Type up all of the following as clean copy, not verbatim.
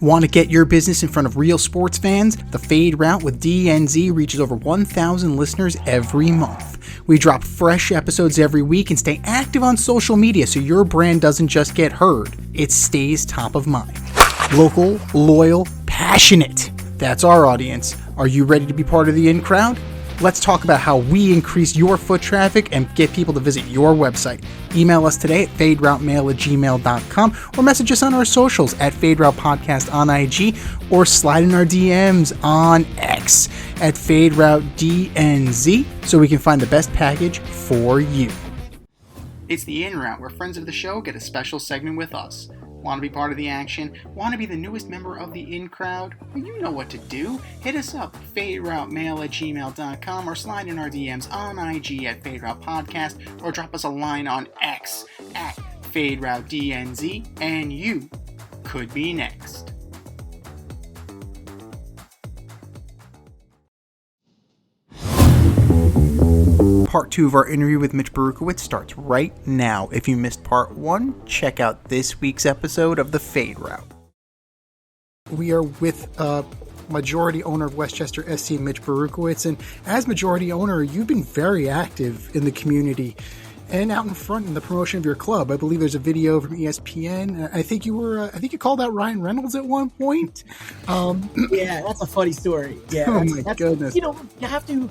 Want to get your business in front of real sports fans? The Fade Route with DNZ reaches over 1,000 listeners every month. We drop fresh episodes every week and stay active on social media so your brand doesn't just get heard, it stays top of mind. Local, loyal, passionate. That's our audience. Are you ready to be part of the in crowd? Let's talk about how we increase your foot traffic and get people to visit your website. Email us today at faderoutemail@gmail.com or message us on our socials at FadeRoutePodcast on IG or slide in our DMs on X at FadeRouteDNZ so we can find the best package for you. It's the In Route where friends of the show get a special segment with us. Want to be part of the action? Want to be the newest member of the in crowd? Well, you know what to do. Hit us up, faderoutemail@gmail.com or slide in our DMs on IG at FadeRoutePodcast or drop us a line on X at FadeRouteDNZ and you could be next. Part 2 of our interview with Mitch Baruchowitz starts right now. If you missed part 1, check out this week's episode of the Fade Route. We are with majority owner of Westchester SC, Mitch Baruchowitz, and as majority owner, you've been very active in the community and out in front in the promotion of your club. I believe there's a video from ESPN. I think you called out Ryan Reynolds at one point. Yeah, that's a funny story. Yeah, oh my goodness. You have to.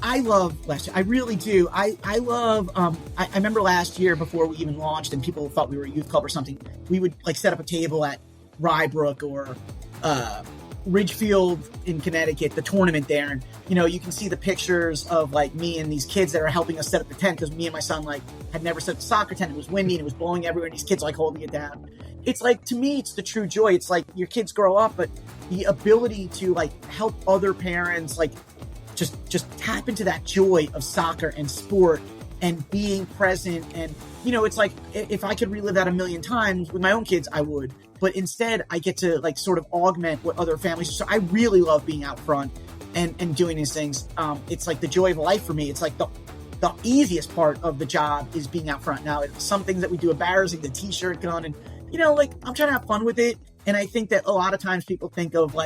I love Westchester. I really do. I love, I remember last year before we even launched and people thought we were a youth club or something, we would set up a table at Rybrook or Ridgefield in Connecticut, the tournament there. And, you can see the pictures of me and these kids that are helping us set up the tent because me and my son had never set up the soccer tent. It was windy and it was blowing everywhere and these kids holding it down. It's to me, it's the true joy. It's your kids grow up, but the ability to help other parents, just tap into that joy of soccer and sport and being present. And, it's if I could relive that a million times with my own kids, I would. But instead, I get to sort of augment what other families do. So I really love being out front and doing these things. It's the joy of life for me. It's the easiest part of the job is being out front. Now, some things that we do embarrassing, the t-shirt gun, and, I'm trying to have fun with it. And I think that a lot of times people think of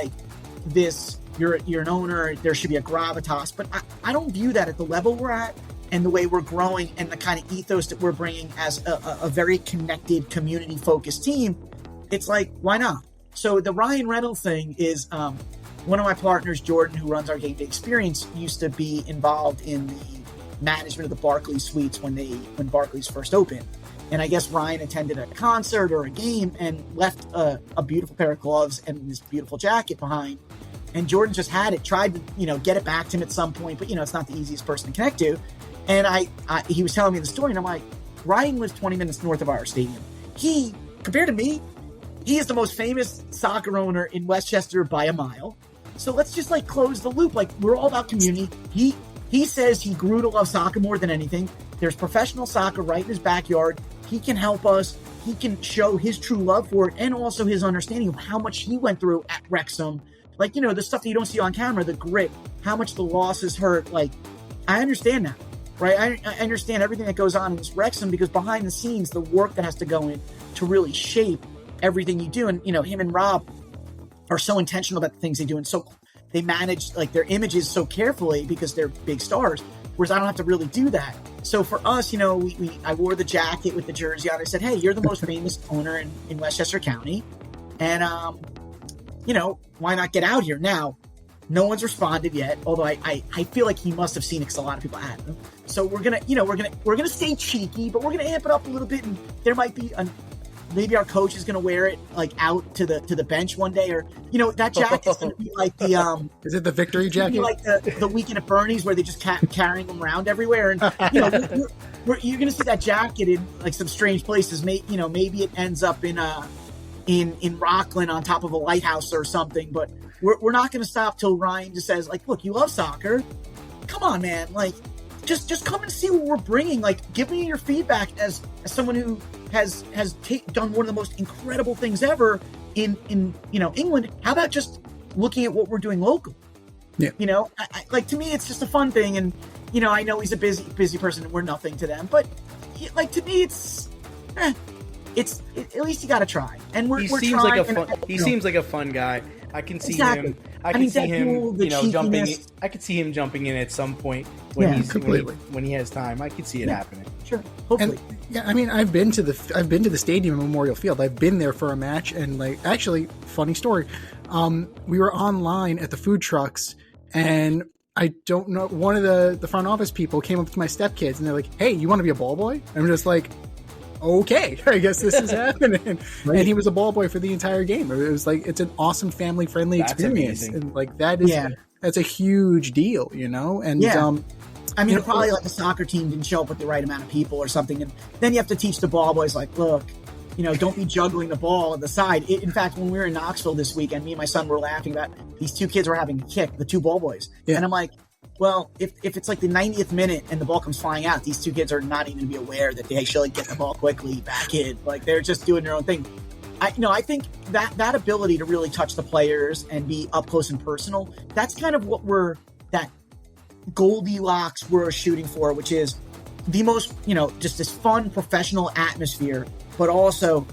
this, you're an owner, there should be a gravitas, but I don't view that at the level we're at and the way we're growing and the kind of ethos that we're bringing as a very connected, community-focused team. It's why not? So the Ryan Reynolds thing is one of my partners, Jordan, who runs our Game Day Experience, used to be involved in the management of the Barclays Suites when Barclays first opened. And I guess Ryan attended a concert or a game and left a beautiful pair of gloves and this beautiful jacket behind. And Jordan just had it, tried to, get it back to him at some point, but, it's not the easiest person to connect to. And he was telling me the story, and I'm like, Ryan lives 20 minutes north of our stadium. He, compared to me, he is the most famous soccer owner in Westchester by a mile. So let's just, close the loop. We're all about community. He says he grew to love soccer more than anything. There's professional soccer right in his backyard. He can help us. He can show his true love for it and also his understanding of how much he went through at Wrexham. The stuff that you don't see on camera, the grit, how much the losses hurt. I understand that, right? I understand everything that goes on in this Wrexham because behind the scenes, the work that has to go in to really shape everything you do. And, him and Rob are so intentional about the things they do. And so they manage their images so carefully because they're big stars, whereas I don't have to really do that. So for us, I wore the jacket with the jersey on. I said, hey, you're the most famous owner in Westchester County. And, why not get out here? Now, no one's responded yet, although I feel like he must have seen it because a lot of people had him. So we're gonna stay cheeky, but we're gonna amp it up a little bit, and there might be maybe our coach is gonna wear it out to the bench one day, or that jacket's gonna be the is it the victory jacket? The weekend at Bernie's where they just carrying them around everywhere, and you're gonna see that jacket in some strange places. Maybe it ends up in Rockland on top of a lighthouse or something, but we're not going to stop till Ryan just says, look, you love soccer. Come on, man. Just come and see what we're bringing. Give me your feedback as someone who has done one of the most incredible things ever in England. How about just looking at what we're doing local? Yeah. To me, it's just a fun thing. And, I know he's a busy person and we're nothing to them, but to me, it's, at least you got to try. And we're seems trying. like a fun. He seems like a fun guy. I can see Exactly. him. I can see him. Deadpool, jumping. I could see him jumping in at some point when when he has time. I could see it happening. Sure, hopefully. I mean, I've been to the stadium in Memorial Field. I've been there for a match, and actually, funny story. We were online at the food trucks, and I don't know. One of the front office people came up to my stepkids, and they're like, "Hey, you want to be a ball boy?" And I'm just like, okay, I guess this is happening. Right. And he was a ball boy for the entire game. It was it's an awesome family friendly experience. Amazing. And that's a huge deal, And I mean, probably the soccer team didn't show up with the right amount of people or something. And then you have to teach the ball boys, look, don't be juggling the ball at the side. In fact, when we were in Knoxville this weekend, me and my son were laughing about these two kids were having a kick, the two ball boys. Yeah. And I'm like, well, if it's the 90th minute and the ball comes flying out, these two kids are not even going to be aware that they should get the ball quickly back in. They're just doing their own thing. I think that ability to really touch the players and be up close and personal, that's kind of what that Goldilocks we're shooting for, which is the most, just this fun professional atmosphere, but also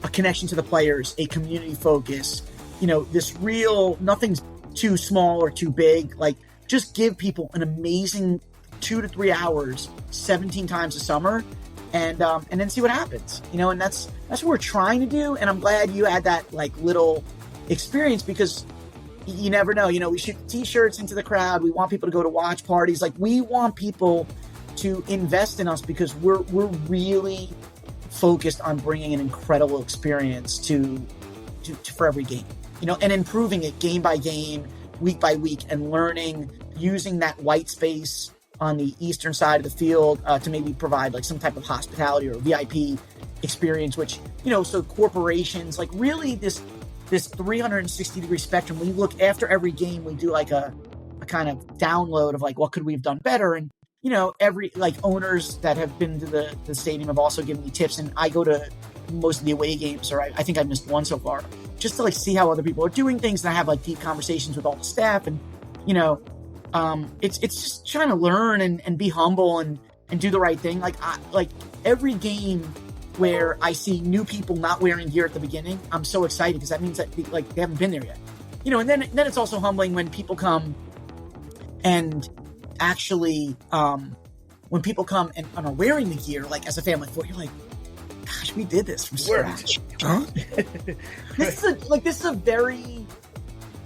a connection to the players, a community focus, this real, nothing's too small or too big. Just give people an amazing 2 to 3 hours, 17 times a summer, and then see what happens. And that's what we're trying to do. And I'm glad you had that little experience, because you never know. We shoot T-shirts into the crowd. We want people to go to watch parties. We want people to invest in us because we're really focused on bringing an incredible experience to for every game. And improving it game by game, week by week, and learning, using that white space on the eastern side of the field to maybe provide some type of hospitality or VIP experience, which, so corporations, really this 360-degree spectrum. We look after every game, we do a kind of download of what could we have done better. And, every owners that have been to the stadium have also given me tips. And I go to most of the away games, or I think I missed one so far, just to see how other people are doing things. And I have deep conversations with all the staff, and, it's just trying to learn and be humble and do the right thing. Every game where I see new people not wearing gear at the beginning, I'm so excited, because that means that they haven't been there yet. And then it's also humbling when people come and actually, when people come and are wearing the gear, as a family, you're like, gosh, we did this from scratch. Huh? This is a very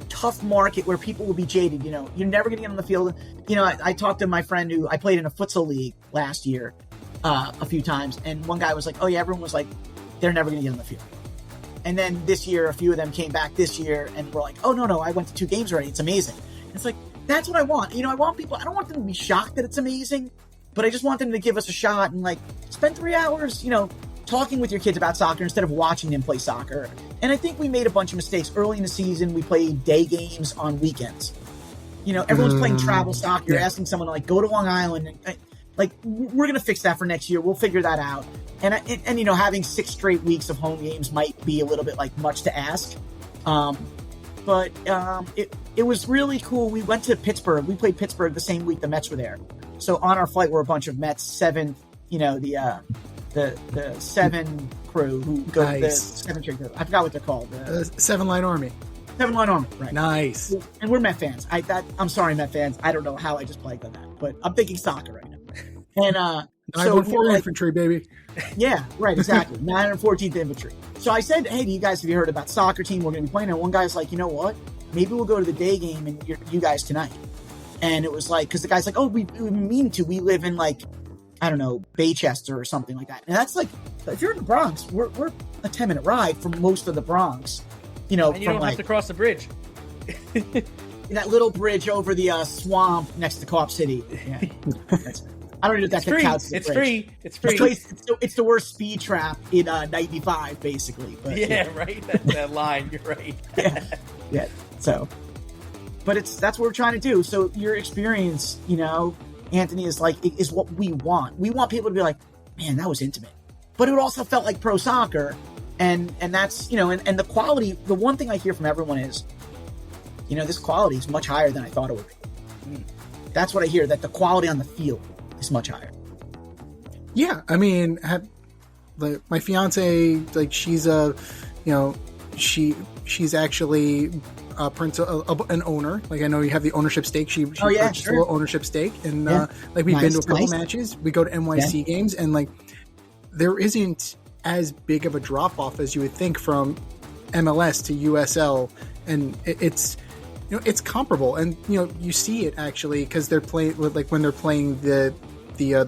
tough market where people will be jaded. You're never going to get on the field. I talked to my friend who I played in a futsal league last year a few times, and one guy was like, oh yeah, everyone was like, they're never going to get on the field. And then this year, a few of them came back this year and were like, oh no, I went to 2 games already. It's amazing. And it's that's what I want. I want people, I don't want them to be shocked that it's amazing, but I just want them to give us a shot and spend 3 hours, talking with your kids about soccer instead of watching them play soccer. And I think we made a bunch of mistakes early in the season. We played day games on weekends. Everyone's playing travel soccer. You're asking someone to go to Long Island. We're going to fix that for next year. We'll figure that out. And having 6 straight weeks of home games might be a little bit much to ask. But it was really cool. We went to Pittsburgh. We played Pittsburgh the same week the Mets were there. So on our flight were a bunch of Mets, 7, the 7 crew who go the 7 straight crew. I forgot what they're called. 7-Line Army. 7-Line Army, right. Nice. And we're Met fans. I'm sorry, Met fans. I don't know how I just blanked on that, but I'm thinking soccer right now. And 914 Infantry, baby. Yeah, right, exactly. 914th Infantry. So I said, hey, have you heard about soccer team we're going to be playing? And one guy's like, you know what? Maybe we'll go to the day game and you guys tonight. And it was because the guy's like, oh, we mean to. We live in I don't know, Westchester or something like that. And that's if you're in the Bronx, we're a 10-minute ride from most of the Bronx. And you don't have to cross the bridge. That little bridge over the swamp next to Co-op City. Yeah. I don't know if that's free. It's free. It's free. It's the worst speed trap in 95, basically. But, right. That's that line. You're right. Yeah. So, but that's what we're trying to do. So your experience, Anthony, is what we want. We want people to be like, man, that was intimate. But it also felt like pro soccer, and that's and the quality. The one thing I hear from everyone is, this quality is much higher than I thought it would be. That's what I hear. That the quality on the field is much higher. Yeah, I mean, like my fiance, like she's she's actually an owner. Like I know you have the ownership stake. She purchased a little ownership stake, and like we've been to a couple matches. We go to NYC games, and like there isn't as big of a drop off as you would think from MLS to USL, and it's it's comparable, and you see it actually because they're playing like when they're playing the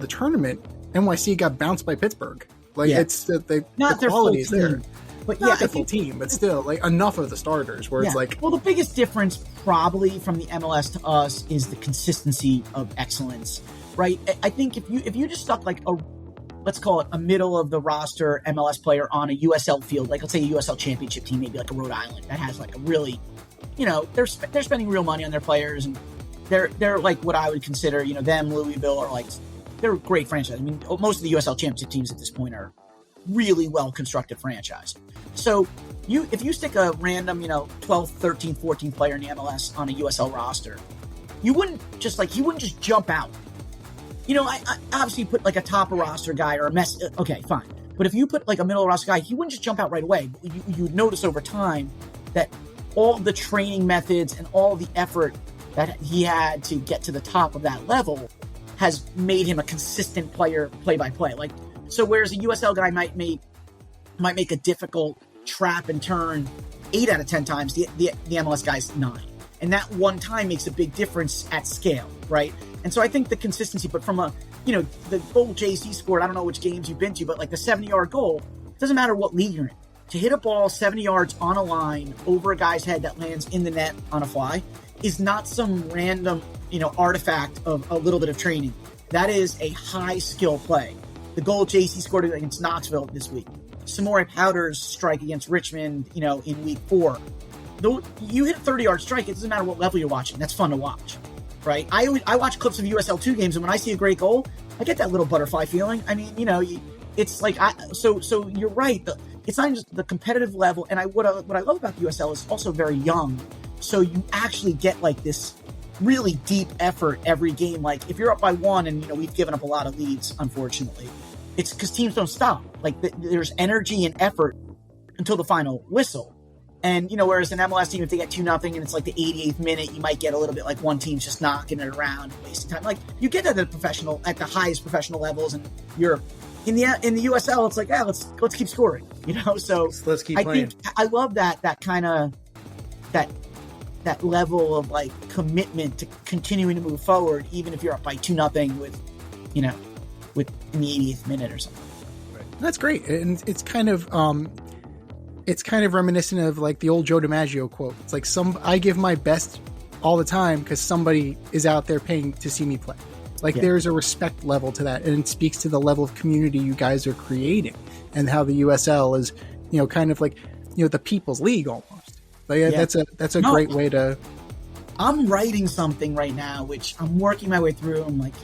tournament. NYC got bounced by Pittsburgh. Like it's the quality is there. But not the full team, but still, like enough of the starters where it's like. Well, the biggest difference probably from the MLS to us is the consistency of excellence, right? I think if you just stuck like let's call it a middle of the roster MLS player on a USL field, like let's say a USL championship team, maybe like a Rhode Island that has like a really, they're spending real money on their players, and they're like what I would consider, them, Louisville, are like, they're a great franchise. I mean, most of the USL championship teams at this point are really well constructed franchise. So if you stick a random 12, 13, 14 player in the MLS on a USL roster, he wouldn't just jump out. I obviously put like a top roster guy or a mess. Okay, fine. But if you put like a middle roster guy, he wouldn't just jump out right away. You would notice over time that all the training methods and all the effort that he had to get to the top of that level has made him a consistent player play by play. Like, so whereas a USL guy might make a difficult trap and turn 8 out of 10 times, the MLS guy's 9. And that one time makes a big difference at scale, right? And so I think the consistency, but from the goal JC scored, I don't know which games you've been to, but like the 70-yard goal, it doesn't matter what league you're in. To hit a ball 70 yards on a line over a guy's head that lands in the net on a fly is not some random, artifact of a little bit of training. That is a high skill play. The goal JC scored against Knoxville this week. Samori Powder's strike against Richmond, in week 4. Though you hit a 30-yard strike, it doesn't matter what level you're watching. That's fun to watch, right? I watch clips of USL 2 games, and when I see a great goal, I get that little butterfly feeling. I mean, it's like so you're right. It's not just the competitive level, and what I love about the USL is also very young. So you actually get like this really deep effort every game. Like if you're up by 1, and we've given up a lot of leads, unfortunately. It's because teams don't stop. Like there's energy and effort until the final whistle. And, whereas an MLS team, if they get 2-0 and it's like the 88th minute, you might get a little bit like one team's just knocking it around, wasting time. Like you get that at the highest professional levels, and you're in the USL. It's like, let's keep scoring, So let's keep playing. I love that kind of that level of like commitment to continuing to move forward, even if you're up by 2-0 with in the 80th minute or something. Right. That's great, and it's kind of reminiscent of like the old Joe DiMaggio quote. It's like I give my best all the time because somebody is out there paying to see me play. Like there's a respect level to that, and it speaks to the level of community you guys are creating, and how the USL is, kind of like the people's league almost. Like that's a great way to. I'm writing something right now, which I'm working my way through. I'm like.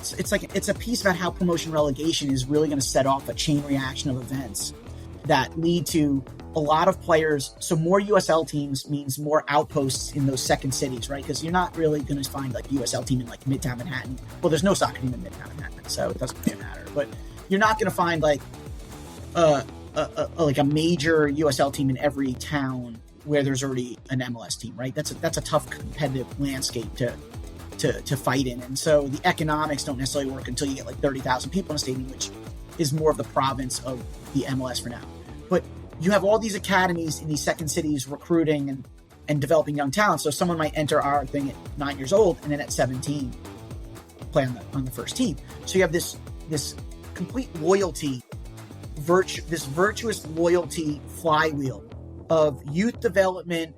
It's a piece about how promotion relegation is really going to set off a chain reaction of events that lead to a lot of players. So more USL teams means more outposts in those second cities, right? Because you're not really going to find like a USL team in like Midtown Manhattan. Well, there's no soccer team in Midtown Manhattan, so it doesn't really matter. But you're not going to find like a major USL team in every town where there's already an MLS team, right? That's a tough competitive landscape to fight in. And so the economics don't necessarily work until you get like 30,000 people in a stadium, which is more of the province of the MLS for now. But you have all these academies in these second cities recruiting and developing young talent. So someone might enter our thing at 9 years old and then at 17 play on the first team. So you have this complete loyalty, this virtuous loyalty flywheel of youth development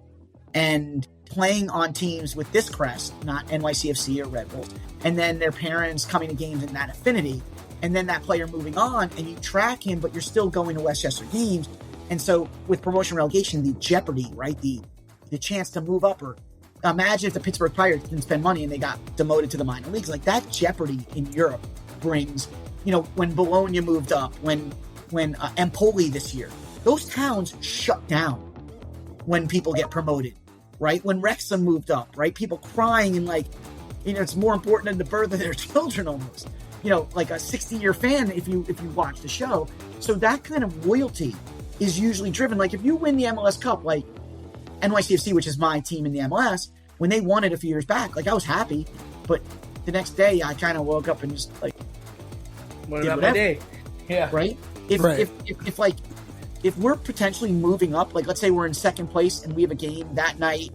and playing on teams with this crest, not NYCFC or Red Bulls, and then their parents coming to games in that affinity, and then that player moving on, and you track him, but you're still going to Westchester games. And so with promotion relegation, the jeopardy, right, the chance to move up, or imagine if the Pittsburgh Pirates didn't spend money and they got demoted to the minor leagues. Like that jeopardy in Europe brings, when Bologna moved up, when Empoli this year, those towns shut down when people get promoted. Right? When Wrexham moved up, right? People crying and like, it's more important than the birth of their children almost. Like a 60-year fan if you watch the show. So that kind of loyalty is usually driven. Like if you win the MLS Cup, like NYCFC, which is my team in the MLS, when they won it a few years back, like I was happy, but the next day I kind of woke up and just like, what about my day? Yeah. Right? If we're potentially moving up, like let's say we're in second place and we have a game that night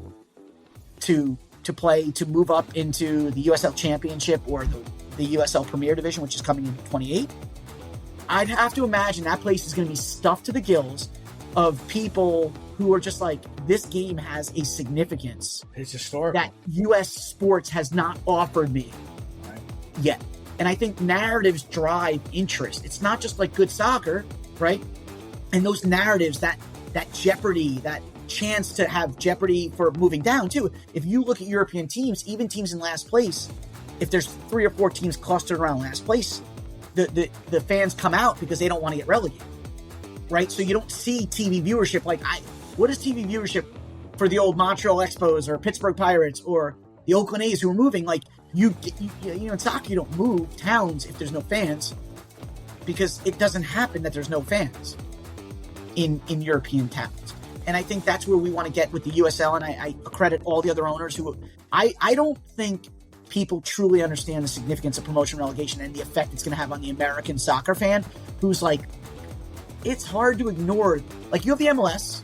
to play to move up into the USL Championship or the USL Premier Division, which is coming in 28, I'd have to imagine that place is going to be stuffed to the gills of people who are just like, this game has a significance. It's historical. That U.S. sports has not offered me yet. And I think narratives drive interest. It's not just like good soccer, right? And those narratives, that jeopardy, that chance to have jeopardy for moving down too. If you look at European teams, even teams in last place, if there's 3 or 4 teams clustered around last place, the fans come out because they don't want to get relegated, right? So you don't see TV viewership. Like what is TV viewership for the old Montreal Expos or Pittsburgh Pirates or the Oakland A's who are moving? Like you in soccer, you don't move towns if there's no fans, because it doesn't happen that there's no fans in European towns. And I think that's where we want to get with the USL. And I credit all the other owners who, I don't think people truly understand the significance of promotion relegation and the effect it's going to have on the American soccer fan, who's like, it's hard to ignore. Like you have the MLS,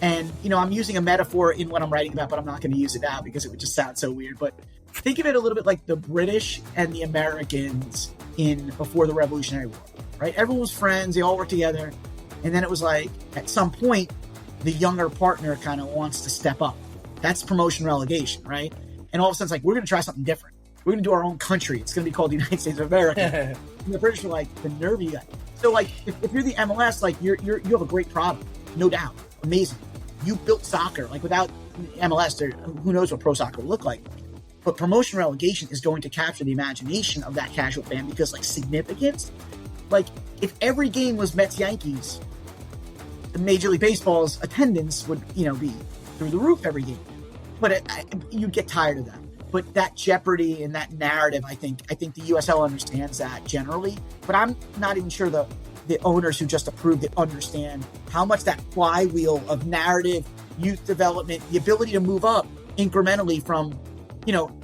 and I'm using a metaphor in what I'm writing about, but I'm not going to use it now because it would just sound so weird. But think of it a little bit like the British and the Americans before the Revolutionary War, right? Everyone was friends. They all worked together. And then it was like, at some point, the younger partner kind of wants to step up. That's promotion relegation, right? And all of a sudden, it's like, we're going to try something different. We're going to do our own country. It's going to be called the United States of America. And the British were like, the nerve you got. So, like, if you're the MLS, like, you have a great product, no doubt. Amazing. You built soccer. Like, without MLS, who knows what pro soccer would look like. But promotion relegation is going to capture the imagination of that casual fan because, like, significance. Like, if every game was Mets-Yankees, the Major League Baseball's attendance would, be through the roof every game. But you'd get tired of that. But that jeopardy and that narrative, I think the USL understands that generally. But I'm not even sure the owners who just approved it understand how much that flywheel of narrative, youth development, the ability to move up incrementally from,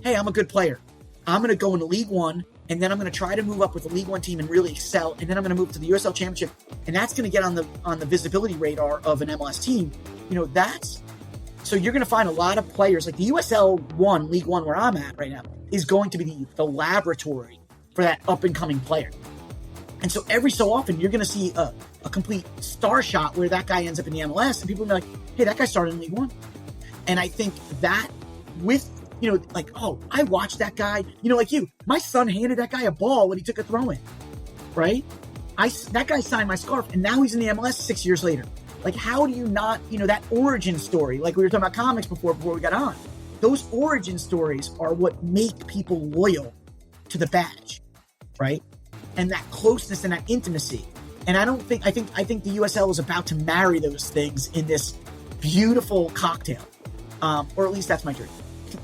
hey, I'm a good player. I'm going to go into League One, and then I'm going to try to move up with the League One team and really excel, and then I'm going to move to the USL Championship, and that's going to get on the visibility radar of an MLS team. So you're going to find a lot of players, like the USL League One, where I'm at right now, is going to be the laboratory for that up-and-coming player. And so every so often, you're going to see a complete star shot where that guy ends up in the MLS, and people will be like, hey, that guy started in League One. And I think that with, like, oh, I watched that guy, like you, my son handed that guy a ball when he took a throw-in, right? That guy signed my scarf, and now he's in the MLS 6 years later. Like, how do you not, that origin story, like we were talking about comics before we got on, those origin stories are what make people loyal to the badge, right? And that closeness and that intimacy. And I think the USL is about to marry those things in this beautiful cocktail. Or at least that's my dream.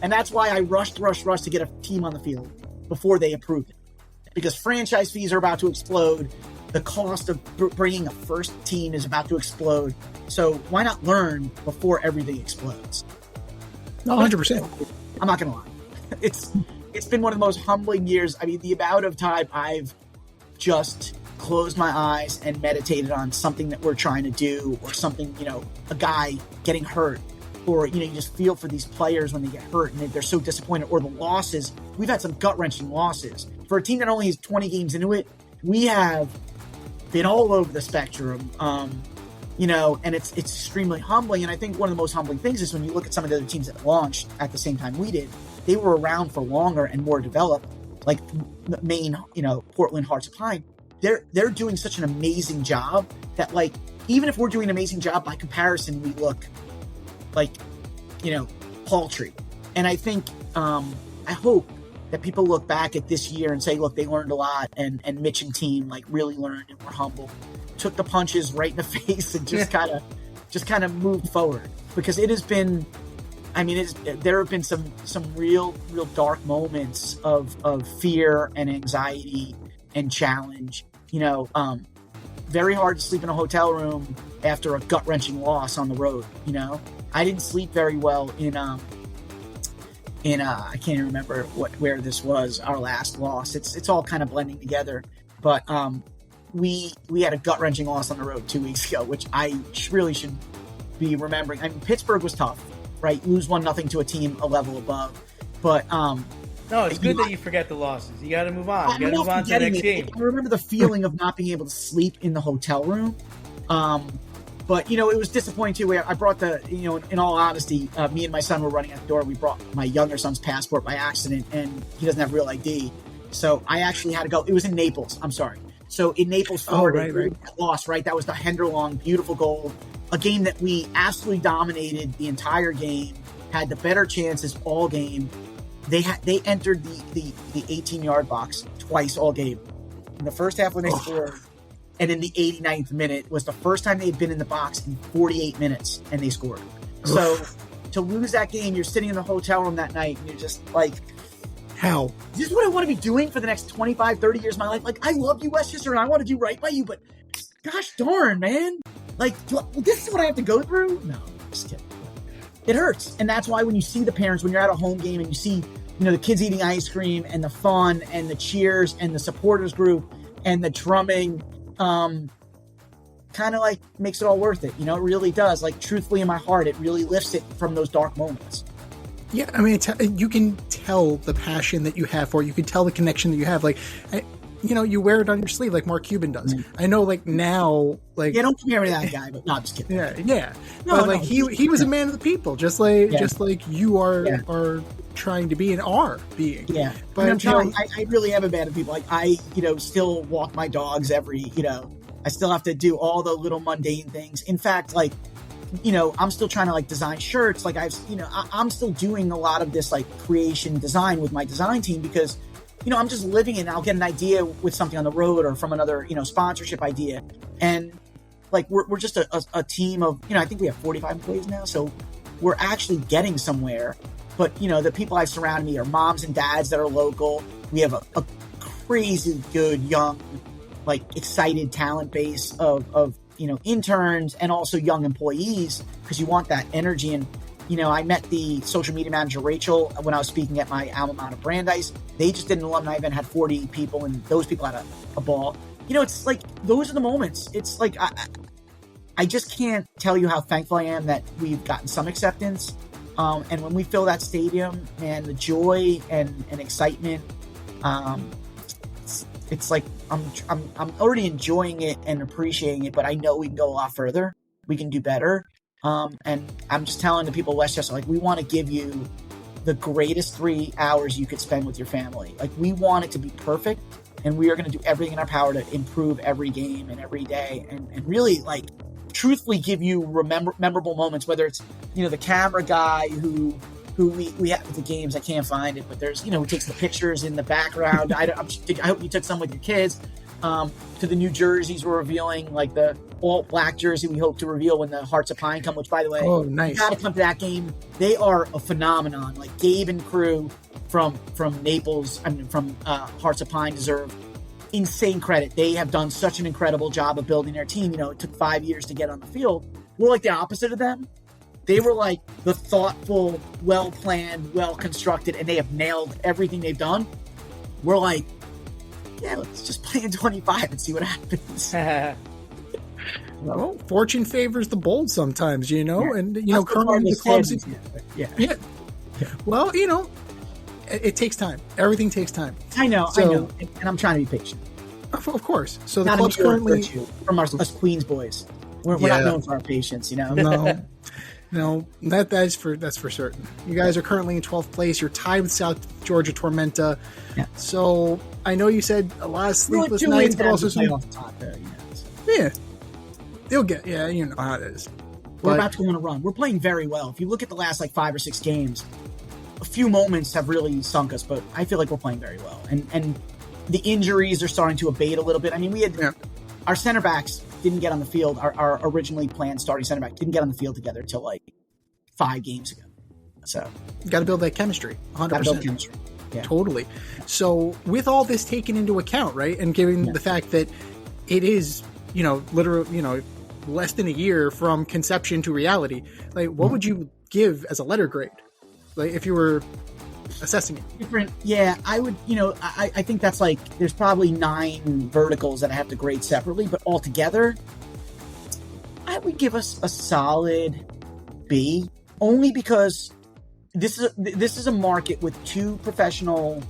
And that's why I rushed to get a team on the field before they approved it. Because franchise fees are about to explode. The cost of bringing a first team is about to explode. So why not learn before everything explodes? No, 100%. I'm not going to lie. It's been one of the most humbling years. I mean, the amount of time I've just closed my eyes and meditated on something that we're trying to do, or something, a guy getting hurt, or, you just feel for these players when they get hurt and they're so disappointed, or the losses. We've had some gut-wrenching losses. For a team that only has 20 games into it, we have been all over the spectrum, and it's extremely humbling. And I think one of the most humbling things is when you look at some of the other teams that launched at the same time we did, they were around for longer and more developed, like Maine, Portland, Hearts of Pine. They're doing such an amazing job that, like, even if we're doing an amazing job, by comparison, we look like, paltry. And I think, I hope that people look back at this year and say, look, they learned a lot, and Mitch and team, like, really learned and were humble, took the punches right in the face, and just kind of moved forward. Because it has been, there have been some real dark moments of fear and anxiety and challenge, very hard to sleep in a hotel room after a gut-wrenching loss on the road. You know, I didn't sleep very well in I can't even remember where this was, our last loss. It's all kind of blending together, but we had a gut-wrenching loss on the road 2 weeks ago, which I really should be remembering. I mean, Pittsburgh was tough, right? Lose 1-0 to a team a level above, but no, it's good that you forget the losses. You got to move on. You got to move on to the next game. I remember the feeling of not being able to sleep in the hotel room. But, you know, it was disappointing too. I brought in all honesty, me and my son were running out the door. We brought my younger son's passport by accident, and he doesn't have real ID. So I actually had to go. It was in Naples. I'm sorry. So in Naples, Florida, right. Lost, right? That was the Henderlong, beautiful goal. A game that we absolutely dominated the entire game, had the better chances all game. They entered the 18-yard box twice all game. In the first half when they scored, and in the 89th minute was the first time they'd been in the box in 48 minutes, and they scored. So to lose that game, you're sitting in the hotel room that night, and you're just like, how? This is what I want to be doing for the next 25, 30 years of my life. Like, I love you, Westchester, and I want to do right by you, but gosh darn, man. Like, this is what I have to go through? No, just kidding. It hurts. And that's why when you see the parents, when you're at a home game and you see, you know, the kids eating ice cream and the fun and the cheers and the supporters group and the drumming, kind of like makes it all worth it. You know, it really does. Like, truthfully in my heart, it really lifts it from those dark moments. Yeah, I mean, you can tell the passion that you have for it. You can tell the connection that you have. Like, you know, you wear it on your sleeve like Mark Cuban does. I know, like, now, like... Yeah, don't compare me to that guy, but no, I'm just kidding. Yeah. No, but, like, he was a man of the people, just like you are trying to be and are being. Yeah. But I mean, I'm trying, I really am a man of the people. Like, I, you know, still walk my dogs I still have to do all the little mundane things. In fact, like, you know, I'm still trying to like design shirts. Like I'm still doing a lot of this like creation design with my design team because, you know, I'm just living it and I'll get an idea with something on the road or from another, you know, sponsorship idea. And like, we're just a team of, you know, I think we have 45 employees now. So we're actually getting somewhere, but you know, the people I've surrounded me are moms and dads that are local. We have a crazy good, young, like excited talent base of, you know, interns and also young employees because you want that energy. And, you know, I met the social media manager, Rachel, when I was speaking at my alma mater, Brandeis. They just did an alumni event, had 40 people, and those people had a ball. You know, it's like, those are the moments. It's like, I just can't tell you how thankful I am that we've gotten some acceptance. And when we fill that stadium, man, the joy and excitement, it's like I'm already enjoying it and appreciating it, but I know we can go a lot further. We can do better. And I'm just telling the people of Westchester, like, we want to give you the greatest 3 hours you could spend with your family. Like, we want it to be perfect, and we are going to do everything in our power to improve every game and every day, and really, like, truthfully give you memorable moments, whether it's, you know, the camera guy who we have at the games. I can't find it, but there's, you know, who takes the pictures in the background. I hope you took some with your kids. To the new jerseys we're revealing, like the all black jersey we hope to reveal when the Hearts of Pine come, which, by the way, nice. You gotta come to that game. They are a phenomenon. Like, Gabe and crew from Naples, I mean, from Hearts of Pine deserve insane credit. They have done such an incredible job of building their team. You know, it took 5 years to get on the field. We're like the opposite of them. They were like the thoughtful, well-planned, well-constructed, and they have nailed everything they've done. We're like, yeah, let's just play in 25 and see what happens. Well, fortune favors the bold sometimes, you know, Yeah. and, you know, currently the clubs. Yeah. Well, you know, it takes time. Everything takes time. I know, and I'm trying to be patient. Of course. So the Not club's currently from us Queens boys. We're not known for our patience, you know. No, that's for certain. You guys are currently in 12th place. You're tied with South Georgia Tormenta. Yeah. So I know you said a lot of sleepless nights, but also some. Off the top there, you know, so. Yeah, they'll get. Yeah, you know how it is. We're about to go on a run. We're playing very well. If you look at the last like 5 or 6 games, a few moments have really sunk us, but I feel like we're playing very well. And the injuries are starting to abate a little bit. I mean, we had our center backs didn't get on the field. Our originally planned starting center back didn't get on the field together until like 5 games ago. So got to build that chemistry. 100%. Got to build chemistry. Yeah. Totally. So with all this taken into account, right, and given the fact that it is literally, less than a year from conception to reality. Like, what would you give as a letter grade? Like, if you were assessing it? Different. Yeah, I would, I think that's like, there's probably 9 verticals that I have to grade separately, but altogether, I would give us a solid B, only because this is a market with 2 professional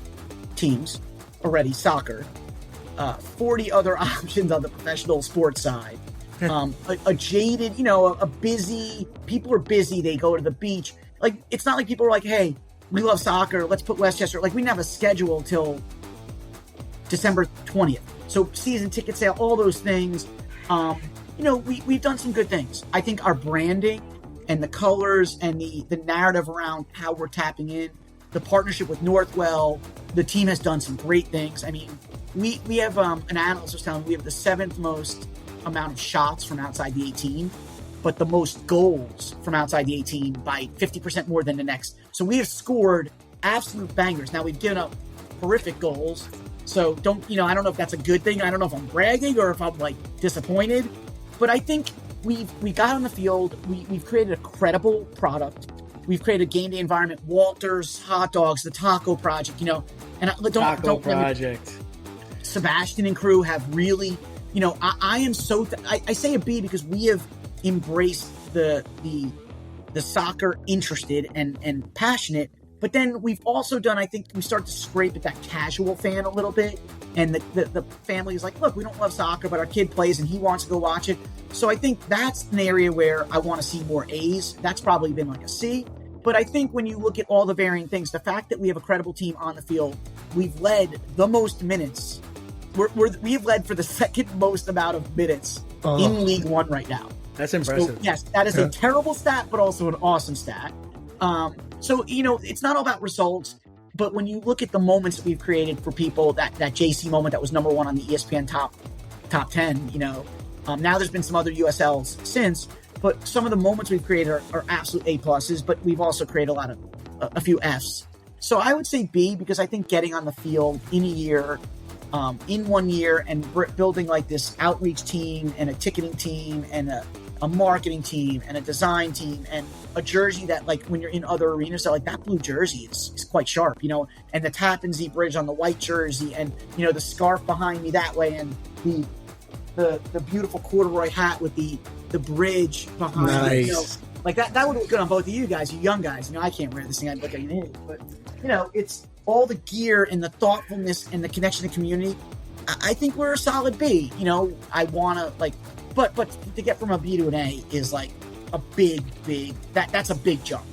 teams already, soccer, 40 other options on the professional sports side. A jaded, a busy, people are busy, they go to the beach. Like, it's not like people are like, hey, we love soccer, let's put Westchester. Like, we didn't have a schedule till December 20th. So season ticket sale, all those things. We've done some good things. I think our branding and the colors and the narrative around how we're tapping in, the partnership with Northwell, the team has done some great things. I mean, we have an analyst was telling me we have the 7th most amount of shots from outside the 18, but the most goals from outside the 18 by 50% more than the next. So we have scored absolute bangers. Now, we've given up horrific goals. So I don't know if that's a good thing. I don't know if I'm bragging or if I'm like disappointed, but I think we got on the field. We've created a credible product. We've created a game day environment. Walter's Hot Dogs, the Taco Project, and don't Project. Sebastian and crew have really, I am so, I say a B because we have embraced the soccer interested and passionate, but then we've also done, I think we start to scrape at that casual fan a little bit, and the family is like, look, we don't love soccer, but our kid plays and he wants to go watch it. So I think that's an area where I want to see more A's. That's probably been like a C. But I think when you look at all the varying things, the fact that we have a credible team on the field, we've led the most minutes. We've led for the 2nd most amount of minutes in League One right now. That's impressive. So, yes, that is a terrible stat, but also an awesome stat. So it's not all about results, but when you look at the moments that we've created for people, that JC moment that was number 1 on the ESPN top 10, now there's been some other USLs since, but some of the moments we've created are absolute A pluses, but we've also created a few Fs. So I would say B, because I think getting on the field in a year, in 1 year, and building like this outreach team and a ticketing team and a marketing team and a design team and a jersey that, like, when you're in other arenas, so like that blue jersey is quite sharp, and the Tappan Zee Bridge on the white jersey, and the scarf behind me that way, and the beautiful corduroy hat with the bridge behind me. Like that would look good on both of you guys, you young guys. I can't wear this thing, I'd look like an idiot, but it's all the gear and the thoughtfulness and the connection to community. I think we're a solid B. I want to but to get from a B to an A is like a big, that's a big jump.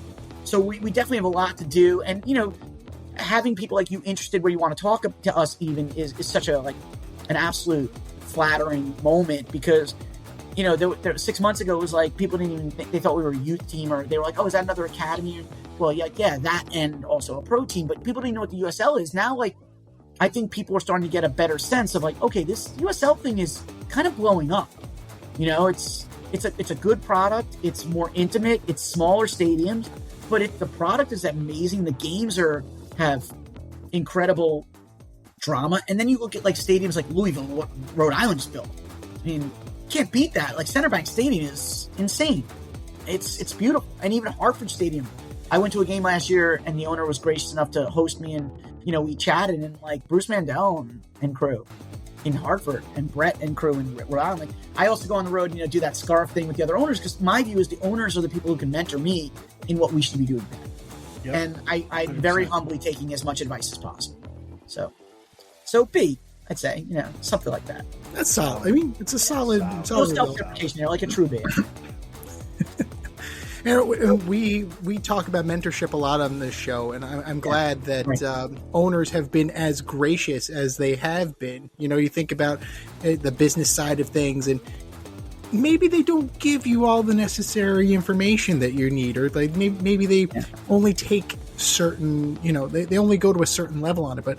So we definitely have a lot to do. And, having people like you interested where you want to talk to us even is such an absolute flattering moment, because, there 6 months ago, it was like people didn't even think, they thought we were a youth team, or they were like, oh, is that another academy? Well, yeah, that, and also a pro team, but people didn't know what the USL is. Now, I think people are starting to get a better sense of okay, this USL thing is kind of blowing up. It's a good product. It's more intimate. It's smaller stadiums, but if the product is amazing, the games have incredible drama. And then you look at stadiums like Louisville, what Rhode Island's built. I mean, can't beat that. Center Bank Stadium is insane. It's beautiful. And even Hartford Stadium. I went to a game last year, and the owner was gracious enough to host me, and we chatted, and Bruce Mandel and crew in Hartford, and Brett and crew in Rhode Island. I also go on the road, do that scarf thing with the other owners, because my view is the owners are the people who can mentor me in what we should be doing better. Yep. And I'm very humbly taking as much advice as possible. So B, I'd say, something like that. That's solid. I mean, it's a solid. No self-deprecation, like a true B. And we talk about mentorship a lot on this show, and I'm glad that owners have been as gracious as they have been. You think about the business side of things, and maybe they don't give you all the necessary information that you need, or maybe they only take certain, they only go to a certain level on it. But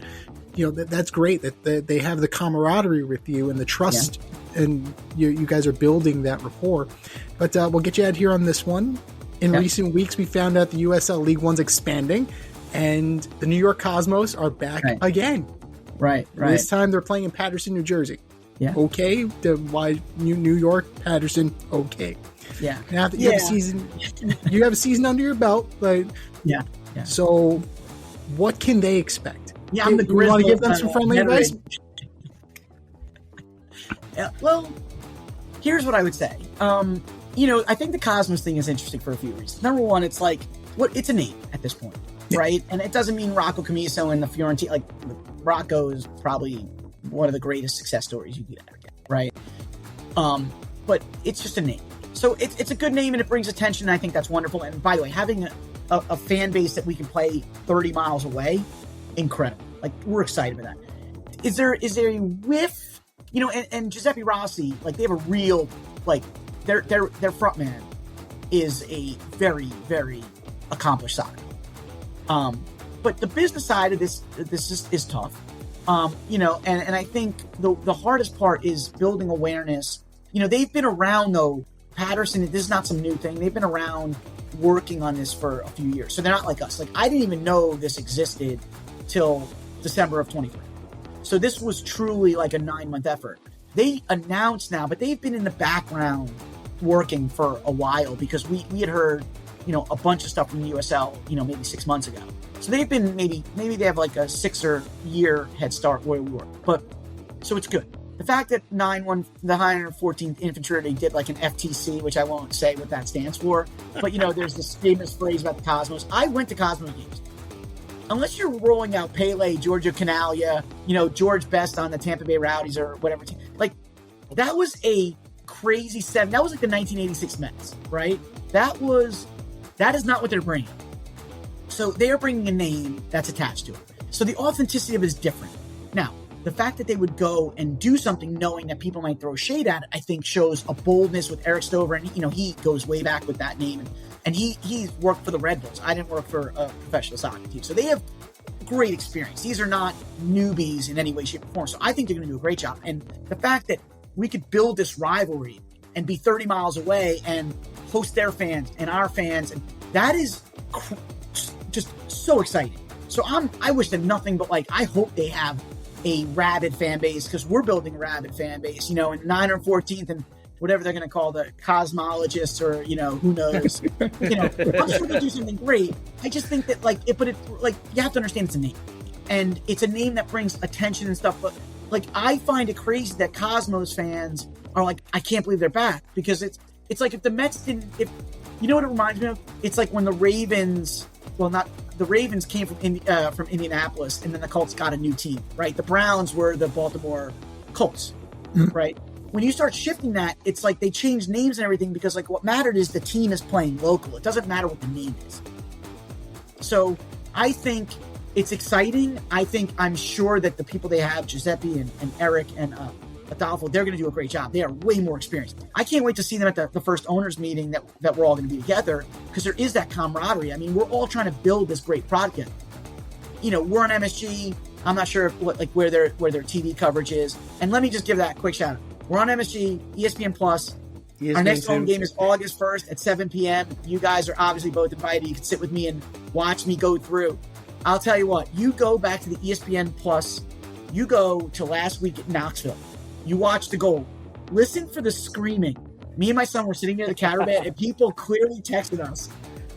that's great that they have the camaraderie with you and the trust, and you guys are building that rapport. But we'll get you out here on this one. In recent weeks, we found out the USL League One's expanding, and the New York Cosmos are back again. Right. This time they're playing in Paterson, New Jersey. Yeah. Okay. Why New York, Patterson, okay. Yeah. Now that you have a season, you have a season under your belt, but yeah. So, what can they expect? Yeah, I'm the Grizzlies. You want to give them some friendly advice? Well, here's what I would say. I think the Cosmos thing is interesting for a few reasons. Number one, it's like, it's a name at this point, right? And it doesn't mean Rocco Commisso and the Fiorentina. Like, Rocco is probably one of the greatest success stories you could ever get, right? But it's just a name. So it's a good name and it brings attention. And I think that's wonderful. And by the way, having a fan base that we can play 30 miles away, incredible. Like, we're excited about that. Is there a whiff? And Giuseppe Rossi, like, they have a real, like, their front man is a very, very accomplished soccer. But the business side of this is tough. And I think the hardest part is building awareness. They've been around, though. Patterson, this is not some new thing. They've been around working on this for a few years. So they're not like us. Like, I didn't even know this existed till December of 23. So this was truly like a 9-month effort. They announced now, but they've been in the background working for a while because we had heard, a bunch of stuff from the USL, maybe 6 months ago. So they've been maybe they have like a 6-year head start where we were. But so it's good. The fact that the 914th Infantry, they did like an FTC, which I won't say what that stands for, but there's this famous phrase about the Cosmos. I went to Cosmos games. Unless you're rolling out Pele, Giorgio Canaglia, George Best on the Tampa Bay Rowdies or whatever, like, that was a crazy seven. That was like the 1986 Mets, right? That is not what they're bringing. So they are bringing a name that's attached to it. So the authenticity of it is different. Now, the fact that they would go and do something knowing that people might throw shade at it, I think shows a boldness with Eric Stover. And, he goes way back with that name. And he's worked for the Red Bulls. I didn't work for a professional soccer team. So they have great experience. These are not newbies in any way, shape, or form. So I think they're going to do a great job. And the fact that we could build this rivalry and be 30 miles away and host their fans and our fans, and that is just so exciting. So I wish them nothing but, like, I hope they have a rabid fan base, because we're building a rabid fan base, and 914th and whatever they're going to call the cosmologists, or, who knows, I'm sure they'll do something great. I just think that, you have to understand it's a name, and it's a name that brings attention and stuff. But, like, I find it crazy that Cosmos fans are like, I can't believe they're back, because it's like if the Mets didn't, you know what it reminds me of? It's like when the Ravens, the Ravens came from Indianapolis, and then the Colts got a new team, right? The Browns were the Baltimore Colts, right? When you start shifting that, it's like they change names and everything, because, like, what mattered is the team is playing local. It doesn't matter what the name is. So I think it's exciting. I'm sure that the people they have, Giuseppe and Eric and Adolfo, they're going to do a great job. They are way more experienced. I can't wait to see them at the first owners meeting that we're all going to be together, because there is that camaraderie. I mean, we're all trying to build this great project. We're on MSG. I'm not sure where their TV coverage is. And let me just give that a quick shout out. We're on MSG, ESPN Plus. Our next home game is August 1st at 7 p.m. You guys are obviously both invited. You can sit with me and watch me go through. I'll tell you what, you go back to the ESPN Plus. You go to last week at Knoxville. You watch the goal. Listen for the screaming. Me and my son were sitting near the caravan, and people clearly texted us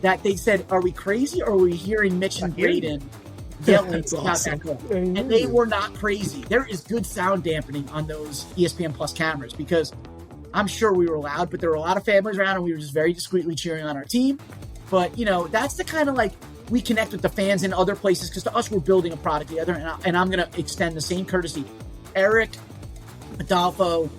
that they said, are we crazy, or are we hearing Mitch and Braden yelling about that goal? And they were not crazy. There is good sound dampening on those ESPN Plus cameras, because I'm sure we were loud, but there were a lot of families around, and we were just very discreetly cheering on our team. But, that's the kind of, like, we connect with the fans in other places, because to us, we're building a product together, and I'm going to extend the same courtesy. Eric, Adolfo,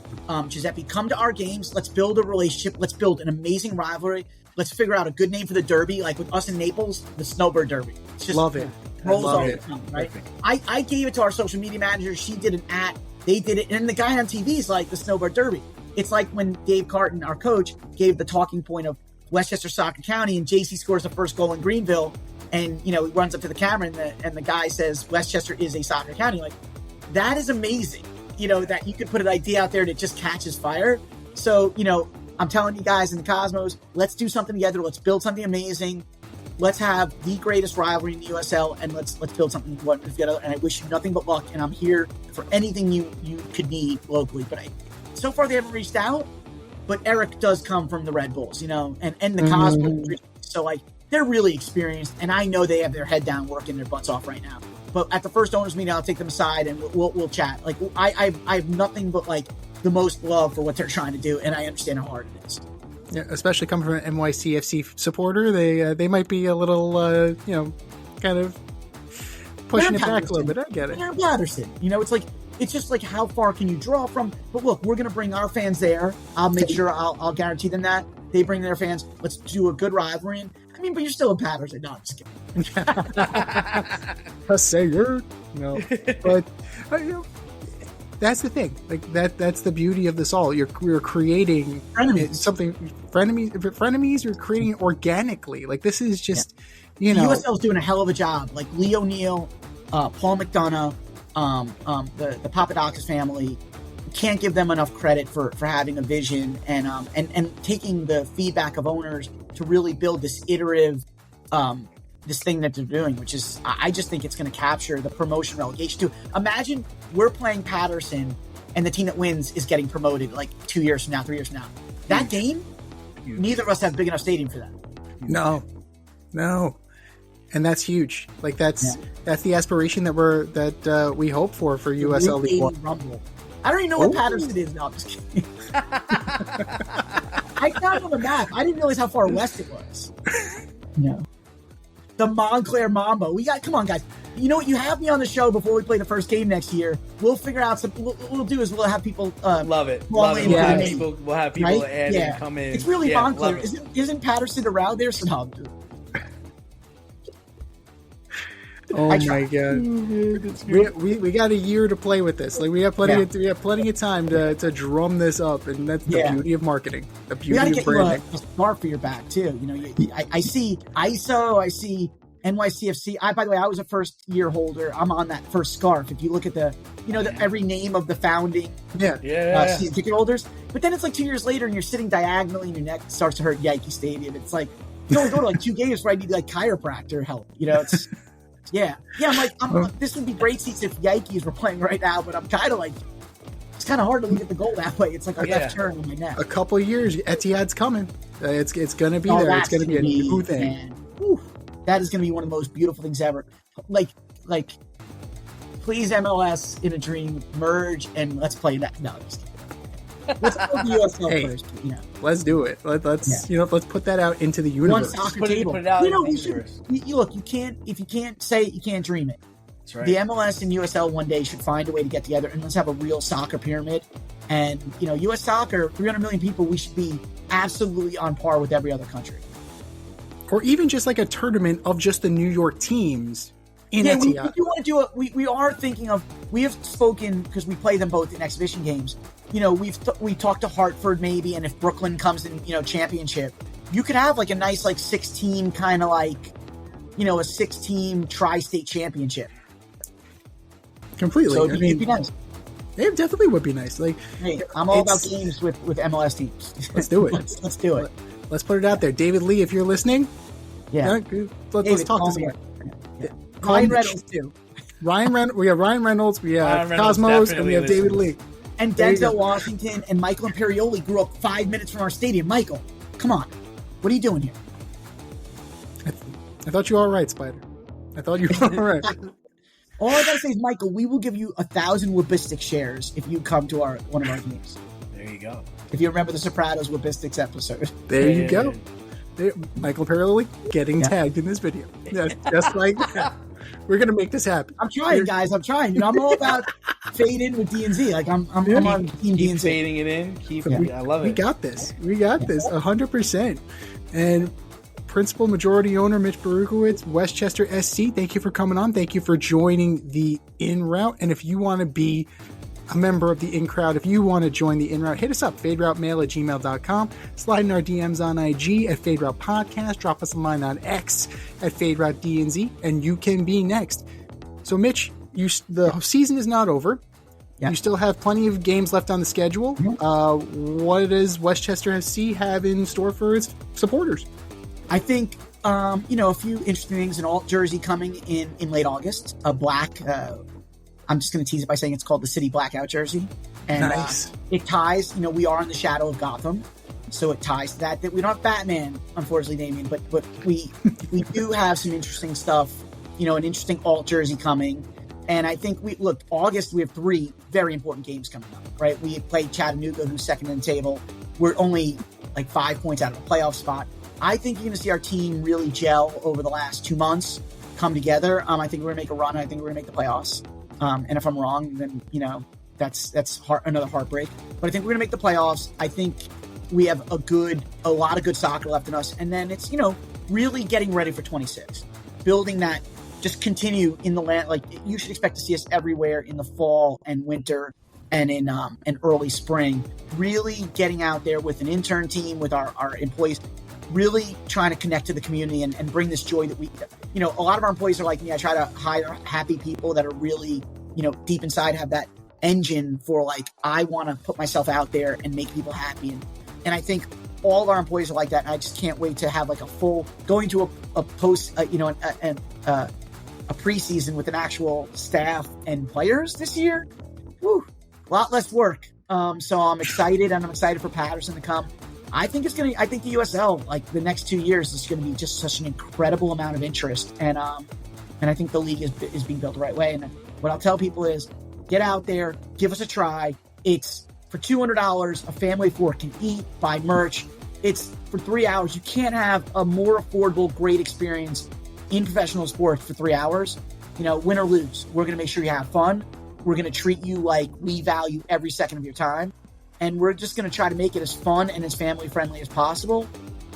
Giuseppe, come to our games. Let's build a relationship. Let's build an amazing rivalry. Let's figure out a good name for the derby, like with us in Naples, the Snowbird Derby. It's just love it. Rolls all the time, right? I gave it to our social media manager. She did an @ they did it, and the guy on TV is like the Snowbird Derby. It's like when Dave Carton, our coach, gave the talking point of Westchester Soccer County, and JC scores the first goal in Greenville, and he runs up to the camera, and the guy says Westchester is a soccer county. Like, that is amazing. That you could put an idea out there that just catches fire. So, I'm telling you guys in the Cosmos, let's do something together. Let's build something amazing. let's have the greatest rivalry in the USL, and let's build something together. And I wish you nothing but luck. And I'm here for anything you could need locally. But so far they haven't reached out. But Eric does come from the Red Bulls, and the Cosmos. So like they're really experienced, and I know they have their head down, working their butts off right now. But at the first owners meeting, I'll take them aside and we'll chat. Like I have nothing but like the most love for what they're trying to do, and I understand how hard it is. Yeah, especially coming from an NYCFC supporter, they might be a little, kind of pushing it back a little bit. I get it. They're Patterson. It's just like how far can you draw from? But look, we're gonna bring our fans there. I'll make sure I'll guarantee them that they bring their fans. Let's do a good rivalry. But you're still in Patterson. No, I'm just kidding. A sayer. No, but that's the thing. Like that's the beauty of this all. You're creating something. Frenemies. You're creating it organically. Like this is just, The USL's doing a hell of a job. Like Lee O'Neill, Paul McDonough, the Papadakis family. Can't give them enough credit for having a vision and taking the feedback of owners to really build this iterative this thing that they're doing, which is I just think it's going to capture the promotion relegation too. Imagine we're playing Patterson and the team that wins is getting promoted like 2 years from now, 3 years from now. That game, neither of us have big enough stadium for that. No. And that's huge. Like that's the aspiration that we hope for USL League One. Rumble. I don't even know what Patterson is now. I'm just kidding. I found it on the map. I didn't realize how far west it was. No. The Montclair Mambo. Come on, guys. You know what? You have me on the show before we play the first game next year. We'll figure out something. What we'll do is we'll have people. Love it. We'll have people add and come in. It's really Montclair. Isn't Patterson around there? So no. Oh my god! We got a year to play with this. Like we have plenty of time to drum this up, and that's the beauty of marketing. The beauty of branding. You a scarf for your back too. I see ISO. I see NYCFC. By the way, I was a first year holder. I'm on that first scarf. If you look at every name of the founding season ticket holders, but then it's like 2 years later, and you're sitting diagonally, and your neck starts to hurt. Yankee Stadium. It's like you only go to like 2 games where I need like chiropractor help. It's. Yeah. I'm this would be great seats if Yankees were playing right now, but I'm kind of like, it's kind of hard to look at the goal that way. It's like a left turn on my neck. A couple of years, Etihad's coming. It's going to be there. It's going to be a new thing. That is going to be one of the most beautiful things ever. Like, please MLS in a dream merge and let's play that. No, just kidding. Let's go to the USL first. Let's do it. Let's put that out into the universe. One soccer table. Put it out into the universe. Look, you can't. If you can't say it, you can't dream it. That's right. The MLS and USL one day should find a way to get together and let's have a real soccer pyramid. And US soccer, 300 million people, we should be absolutely on par with every other country. Or even just like a tournament of just the New York teams. We do want to do we are thinking of. We have spoken because we play them both in exhibition games. We talked to Hartford maybe, and if Brooklyn comes in, championship, you could have like a nice like 6-team kind of like, a 6-team tri-state championship. Completely. So it'd be nice. It definitely would be nice. Like, hey, I'm all about games with MLS teams. Let's do it. Let's do it. Let's put it out there. David Lee, if you're listening, let's talk to someone. Ryan Reynolds too. We have Ryan Reynolds, we have Cosmos, and we have David Lee. And Denzel Washington and Michael Imperioli grew up 5 minutes from our stadium. Michael, come on. What are you doing here? I thought you were all right, Spider. I thought you were all right. All I gotta say is, Michael, we will give you 1,000 Wabistic shares if you come to one of our games. There you go. If you remember the Sopranos Wabistics episode. There you go. Michael Imperioli getting tagged in this video. Just like that. We're gonna make this happen. I'm trying, guys. I'm trying. I'm all about fade in with DNZ. Like I'm on Team Keep DNZ. fading it in. I love it. We got this. 100%. And principal majority owner Mitch Baruchowitz, Westchester SC. Thank you for coming on. Thank you for joining the In Route. And if you want to be a member of the In Crowd, if you want to join the In Route, hit us up, faderoutemail@gmail.com, slide in our DMs on IG at Fade Route Podcast, drop us a line on X at Fade Route DNZ, and you can be next. So Mitch, the season is not over. You still have plenty of games left on the schedule. What does Westchester SC have in store for its supporters? I think A few interesting things. An alt jersey coming in late August. A black. I'm just going to tease it by saying it's called the City Blackout jersey. And nice. It ties. We are in the shadow of Gotham, so it ties to that. That we don't have Batman, unfortunately, Damien, but we do have some interesting stuff. An interesting alt jersey coming. And I think August, we have 3 very important games coming up, right? We play Chattanooga, who's second in the table. We're only like 5 points out of a playoff spot. I think you're going to see our team really gel over the last 2 months, come together. I think we're going to make a run. I think we're going to make the playoffs. And if I'm wrong, then, that's another heartbreak. But I think we're going to make the playoffs. I think we have a lot of good soccer left in us. And then it's, really getting ready for 26, building that. Just continue in the land. Like, you should expect to see us everywhere in the fall and winter and in early spring, really getting out there with an intern team, with our employees, really trying to connect to the community and bring this joy that we, a lot of our employees are like me. I try to hire happy people that are really, deep inside have that engine for like, I want to put myself out there and make people happy. And I think all of our employees are like that. And I just can't wait to have like a full, going to a post, a preseason with an actual staff and players this year. Woo, a lot less work. So I'm excited, and I'm excited for Patterson to come. I think the USL, like the next 2 years, is going to be just such an incredible amount of interest. And I think the league is being built the right way. And what I'll tell people is, get out there, give us a try. It's for $200, a family of 4 can eat, buy merch. It's for 3 hours. You can't have a more affordable, great experience in professional sports for 3 hours. Win or lose, we're going to make sure you have fun. We're going to treat you like we value every second of your time. And we're just going to try to make it as fun and as family friendly as possible.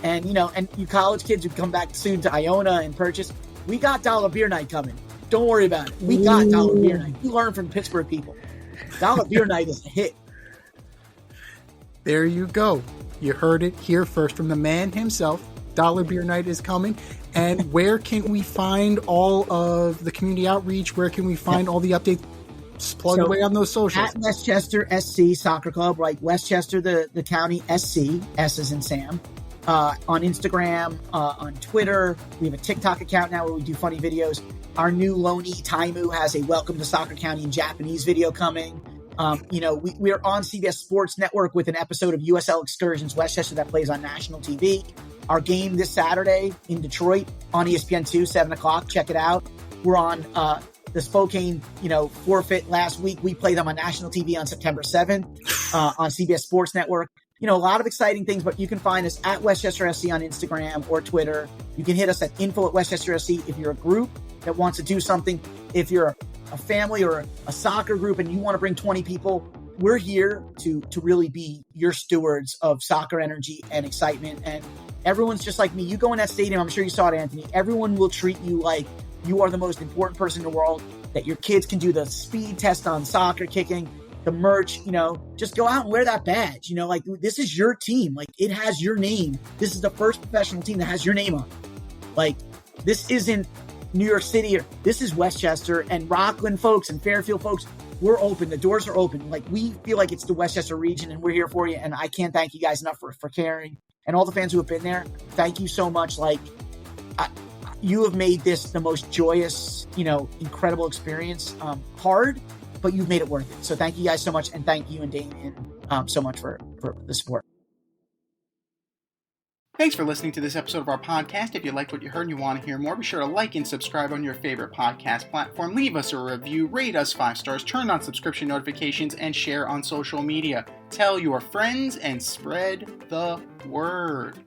And, and you college kids who come back soon to Iona and purchase, we got Dollar Beer Night coming. Don't worry about it. We got Dollar Beer Night. You learn from Pittsburgh people. Dollar Beer Night is a hit. There you go. You heard it here first from the man himself. Dollar Beer Night is coming. And where can we find all of the community outreach? Where can we find all the updates? Just plug away on those socials. At Westchester SC Soccer Club, right? Westchester, the county, SC, S as in Sam. On Instagram, on Twitter. We have a TikTok account now where we do funny videos. Our new Loni Taimu has a Welcome to Soccer County in Japanese video coming. We are on CBS Sports Network with an episode of USL Excursions Westchester that plays on national TV. Our game this Saturday in Detroit on ESPN2, 7 o'clock. Check it out. We're on the Spokane, forfeit last week. We played them on national TV on September 7th on CBS Sports Network. A lot of exciting things, but you can find us at Westchester SC on Instagram or Twitter. You can hit us at info@Westchester SC if you're a group that wants to do something. If you're a family or a soccer group and you want to bring 20 people, we're here to really be your stewards of soccer energy and excitement. And everyone's just like me. You go in that stadium, I'm sure you saw it, Anthony. Everyone will treat you like you are the most important person in the world, that your kids can do the speed test on soccer kicking, the merch, just go out and wear that badge. Like, this is your team. Like, it has your name. This is the first professional team that has your name on it. Like, this isn't New York City, or this is Westchester and Rockland folks and Fairfield folks. We're open. The doors are open. Like, we feel like it's the Westchester region, and we're here for you. And I can't thank you guys enough for caring. And all the fans who have been there, thank you so much. Like, you have made this the most joyous, incredible experience. Hard, but you've made it worth it. So thank you guys so much. And thank you and Damien so much for the support. Thanks for listening to this episode of our podcast. If you liked what you heard and you want to hear more, be sure to like and subscribe on your favorite podcast platform. Leave us a review, rate us 5 stars, turn on subscription notifications, and share on social media. Tell your friends and spread the word.